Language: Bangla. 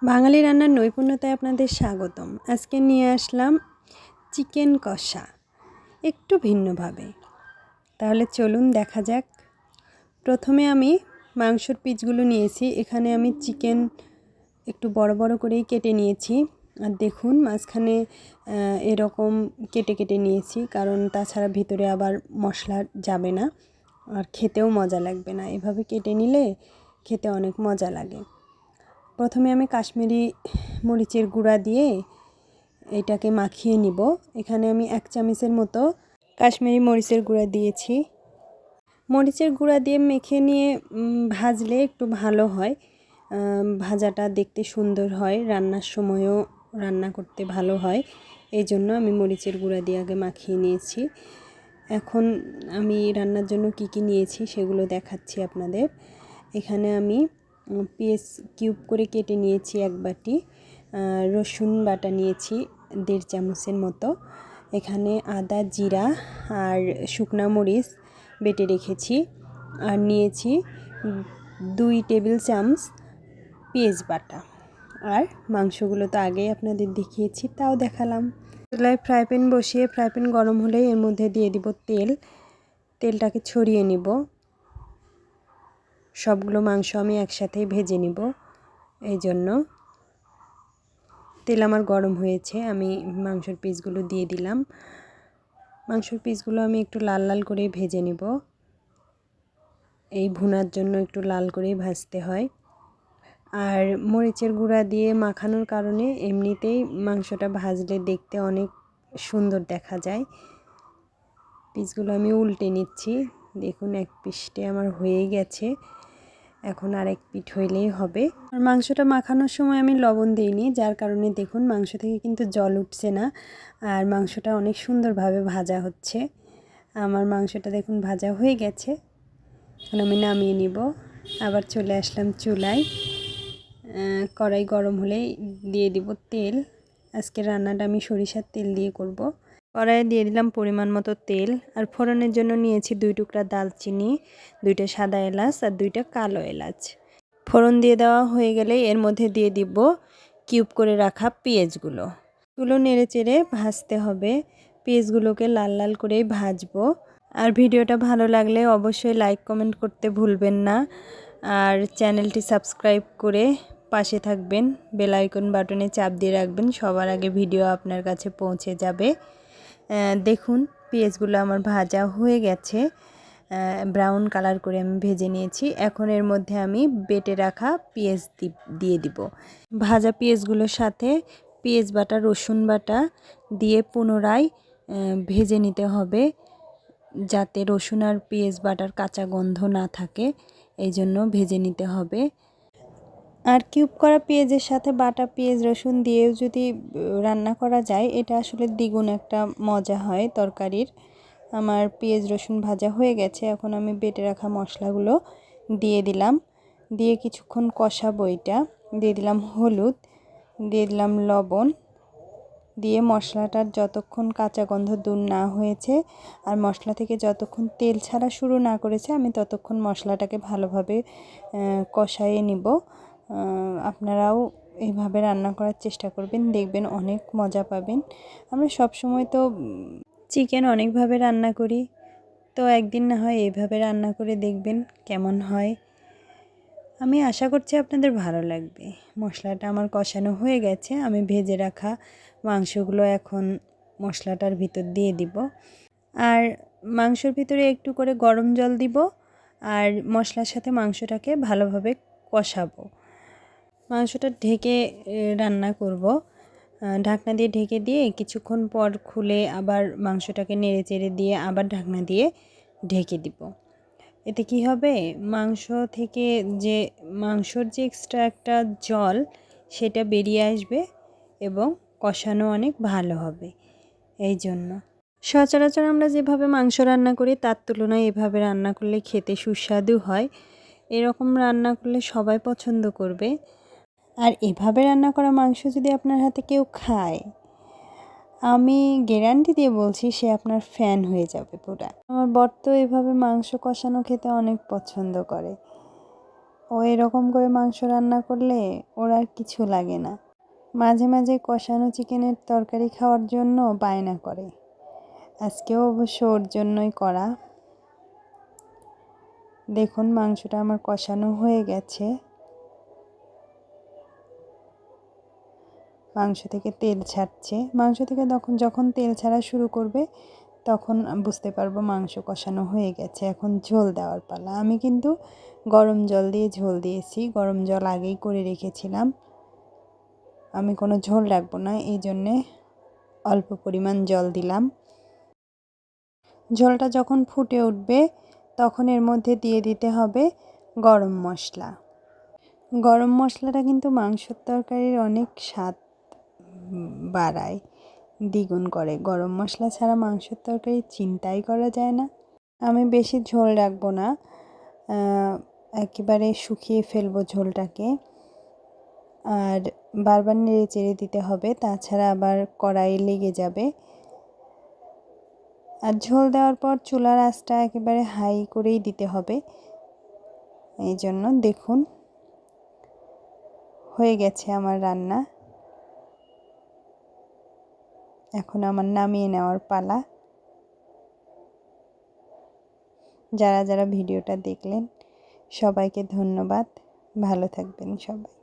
বাঙালি রান্নার নৈপুণ্যতায় আপনাদের স্বাগতম। আজকে নিয়ে আসলাম চিকেন কষা একটু ভিন্নভাবে। তাহলে চলুন দেখা যাক। প্রথমে আমি মাংসর পিসগুলো নিয়েছি। এখানে আমি চিকেন একটু বড় বড় করেই কেটে নিয়েছি। আর দেখুন মাঝখানে এরকম কেটে কেটে নিয়েছি, কারণ তাছাড়া ভিতরে আবার মশলা যাবে না আর খেতেও মজা লাগবে না। এভাবে কেটে নিলে খেতে অনেক মজা লাগে। প্রথমে আমি কাশ্মীরি মরিচের গুঁড়া দিয়ে এটাকে মাখিয়ে নিব। এখানে আমি 1 চামচের মতো কাশ্মীরি মরিচের গুঁড়া দিয়েছি। মরিচের গুঁড়া দিয়ে মেখে নিয়ে ভাজলে একটু ভালো হয়, ভাজাটা দেখতে সুন্দর হয়, রান্নার সময়ও রান্না করতে ভালো হয়। এই জন্য আমি মরিচের গুঁড়া দিয়ে আগে মাখিয়ে নিয়েছি। এখন আমি রান্নার জন্য কি কি নিয়েছি সেগুলো দেখাচ্ছি আপনাদের। এখানে আমি পেঁয়াজ কিউব করে কেটে নিয়েছি 1 বাটি, রসুন বাটা নিয়েছি 1.5 চামচের মতো। এখানে আদা, জিরা আর শুকনা মরিচ বেটে রেখেছি। আর নিয়েছি 2 টেবিল চামচ পেঁয়াজ বাটা। আর মাংসগুলো তো আগেই আপনাদের দেখিয়েছি, তাও দেখালাম। চুলায় ফ্রাই প্যান বসিয়ে ফ্রাই প্যান গরম হলেই এর মধ্যে দিয়ে দিব তেল। তেলটাকে ছড়িয়ে নিব। সবগুলো মাংস আমি একসাথেই ভেজে নিব। এই জন্য তেল আমার গরম হয়েছে, আমি মাংসের পিসগুলো দিয়ে দিলাম। মাংসের পিসগুলো আমি একটু লাল লাল করে ভেজে নিব। এই ভুনার জন্য একটু লাল করেই ভাজতে হয়। আর মরিচের গুঁড়া দিয়ে মাখানোর কারণে এমনিতেই মাংসটা ভাজলে দেখতে অনেক সুন্দর দেখা যায়। পিসগুলো আমি উল্টে নিচ্ছি। দেখুন এক পিঠে আমার হয়ে গেছে, এখন আরেক পিঠ হইলেই হবে। আর মাংসটা মাখানোর সময় আমি লবণ দিইনি, যার কারণে দেখুন মাংস থেকে কিন্তু জল উঠছে না, আর মাংসটা অনেক সুন্দরভাবে ভাজা হচ্ছে। আমার মাংসটা দেখুন ভাজা হয়ে গেছে। এখন আমি নামিয়ে নিব। আবার চলে আসলাম চুলায়। কড়াই গরম হলেই দিয়ে দিব তেল। আজকে রান্নাটা আমি সরিষার তেল দিয়ে করব। কড়াইয়ে দিয়ে দিলাম পরিমাণ মতো তেল। আর ফোড়নের জন্য নিয়েছি 2 টুকরা দালচিনি, 2টা সাদা এলাচ আর 2টা কালো এলাচ। ফোড়ন দিয়ে দেওয়া হয়ে গেলে এর মধ্যে দিয়ে দিব কিউব করে রাখা পেঁয়াজগুলো। নেড়ে চেড়ে ভাজতে হবে। পেঁয়াজগুলোকে লাল লাল করেই ভাজবো। আর ভিডিওটা ভালো লাগলে অবশ্যই লাইক কমেন্ট করতে ভুলবেন না। আর চ্যানেলটি সাবস্ক্রাইব করে পাশে থাকবেন, বেল আইকন বাটনে চাপ দিয়ে রাখবেন, সবার আগে ভিডিও আপনার কাছে পৌঁছে যাবে। দেখুন পেঁয়াজগুলো আমার ভাজা হয়ে গেছে, ব্রাউন কালার করে আমি ভেজে নিয়েছি। এখন এর মধ্যে আমি বেটে রাখা পেঁয়াজ দিয়ে দিব। ভাজা পেঁয়াজগুলোর সাথে পেঁয়াজ বাটা, রসুন বাটা দিয়ে পুনরায় ভেজে নিতে হবে, যাতে রসুন আর পেঁয়াজ বাটার কাঁচা গন্ধ না থাকে। এই জন্য ভেজে নিতে হবে। আর কিউব করা পেঁয়াজের সাথে বাটা পেঁয়াজ রসুন দিয়েও যদি রান্না করা যায়, এটা আসলে দ্বিগুণ একটা মজা হয় তরকারির। আমার পেঁয়াজ রসুন ভাজা হয়ে গেছে। এখন আমি বেটে রাখা মশলাগুলো দিয়ে দিলাম। দিয়ে কিছুক্ষণ কষাবো। এটা দিয়ে দিলাম হলুদ, দিয়ে দিলাম লবণ। দিয়ে মশলাটার যতক্ষণ কাঁচা গন্ধ দূর না হয়েছে আর মশলা থেকে যতক্ষণ তেল ছাড়া শুরু না করেছে, আমি ততক্ষণ মশলাটাকে ভালোভাবে কষাইয়ে নিব। আপনারাও এইভাবে রান্না করার চেষ্টা করবেন, দেখবেন অনেক মজা পাবেন। আমরা সব সময় তো চিকেন অনেকভাবে রান্না করি, তো একদিন না হয় এইভাবে রান্না করে দেখবেন কেমন হয়। আমি আশা করছি আপনাদের ভালো লাগবে। মশলাটা আমার কষানো হয়ে গেছে। আমি ভেজে রাখা মাংসগুলো এখন মশলাটার ভিতর দিয়ে দিব। আর মাংসর ভিতরে একটু করে গরম জল দিব আর মশলার সাথে মাংসটাকে ভালোভাবে কষাবো। মাংসটা ঢেকে রান্না করব। ঢাকনা দিয়ে ঢেকে দিয়ে কিছুক্ষণ পর খুলে আবার মাংসটাকে নেড়ে চেড়ে দিয়ে আবার ঢাকনা দিয়ে ঢেকে দিব। এতে কি হবে, মাংস থেকে মাংসর যে এক্সট্রা একটা জল সেটা বেরিয়ে আসবে এবং কষানো অনেক ভালো হবে। এই জন্য সচরাচর আমরা যেভাবে মাংস রান্না করি তার তুলনায় এভাবে রান্না করলে খেতে সুস্বাদু হয়। এরকম রান্না করলে সবাই পছন্দ করবে। আর এভাবে রান্না করা মাংস যদি আপনার হাতে কেউ খায়, আমি গ্যারান্টি দিয়ে বলছি সে আপনার ফ্যান হয়ে যাবে পুরা। আমার বর তো এভাবে মাংস কষানো খেতে অনেক পছন্দ করে। ও এরকম করে মাংস রান্না করলে ওর আর কিছু লাগে না। মাঝে মাঝে কষানো চিকেনের তরকারি খাওয়ার জন্য বায়না করে। আজকেও অবশ্য ওর জন্যই করা। দেখুন মাংসটা আমার কষানো হয়ে গেছে। মাংস থেকে তেল ছাড়ছে। মাংস থেকে যখন তেল ছাড়া শুরু করবে তখন বুঝতে পারবো মাংস কষানো হয়ে গেছে। এখন ঝোল দেওয়ার পালা। আমি কিন্তু গরম জল দিয়ে ঝোল দিয়েছি। গরম জল আগেই করে রেখেছিলাম। আমি কোনো ঝোল রাখবো না, এই জন্যে অল্প পরিমাণ জল দিলাম। ঝোলটা যখন ফুটে উঠবে তখন এর মধ্যে দিয়ে দিতে হবে গরম মশলা। গরম মশলাটা কিন্তু মাংসের তরকারির অনেক স্বাদ বাড়ায়, দ্বিগুণ করে। গরম মশলা ছাড়া মাংসের তরকারি চিন্তাই করা যায় না। আমি বেশি ঝোল রাখবো না, একেবারে শুকিয়ে ফেলবো ঝোলটাকে। আর বারবার নেড়ে চেড়ে দিতে হবে, তাছাড়া আবার কড়াইয়ে লেগে যাবে। আর ঝোল দেওয়ার পর চুলার আঁচটা একেবারে হাই করেই দিতে হবে। এই জন্য দেখুন হয়ে গেছে আমার রান্না। এখন আমার নামিয়ে নেওয়ার পালা। যারা যারা ভিডিওটা দেখলেন সবাইকে ধন্যবাদ। ভালো থাকবেন সবাই।